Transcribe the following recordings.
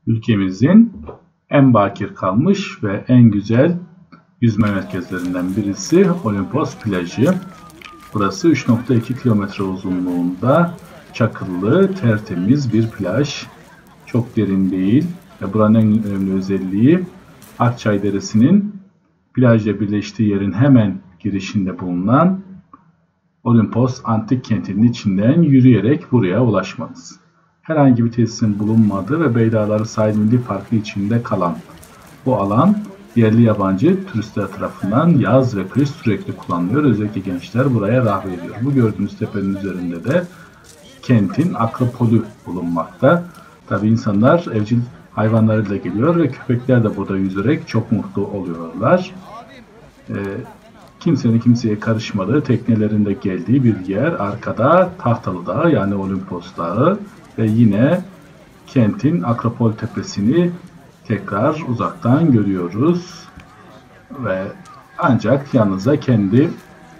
ülkemizin en bakir kalmış ve en güzel yüzme merkezlerinden birisi Olimpos plajı. Burası 3,2 kilometre uzunluğunda çakıllı, tertemiz bir plaj. Çok derin değil ve buranın en önemli özelliği Akçay Deresi'nin plajla birleştiği yerin hemen girişinde bulunan Olimpos Antik Kenti'nin içinden yürüyerek buraya ulaşmanız. Herhangi bir tesisin bulunmadığı ve Beydağları Sahil Milli Parkı içinde kalan bu alan yerli yabancı turistler tarafından yaz ve kış sürekli kullanılıyor. Özellikle gençler buraya rağbet ediyor. Bu gördüğünüz tepenin üzerinde de kentin akropolü bulunmakta. Tabi insanlar evcil hayvanlarıyla geliyor ve köpekler de burada yüzerek çok mutlu oluyorlar. Kimsenin kimseye karışmadığı, teknelerinde geldiği bir yer. Arkada Tahtalı Dağı yani Olimpos Dağı ve yine kentin Akropol Tepesi'ni tekrar uzaktan görüyoruz. Ve ancak yanınıza kendi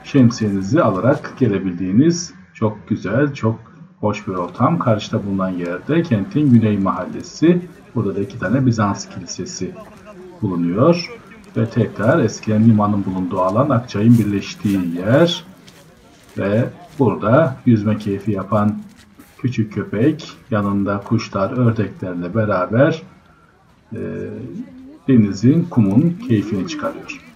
şemsiyenizi alarak gelebildiğiniz çok güzel, çok hoş bir ortam. Karşıda bulunan yerde kentin Güney Mahallesi. Burada da 2 tane Bizans Kilisesi bulunuyor. Ve tekrar eskiden limanın bulunduğu alan Akçay'ın birleştiği yer. Ve burada yüzme keyfi yapan küçük köpek yanında kuşlar, ördeklerle beraber denizin, kumun keyfini çıkarıyor.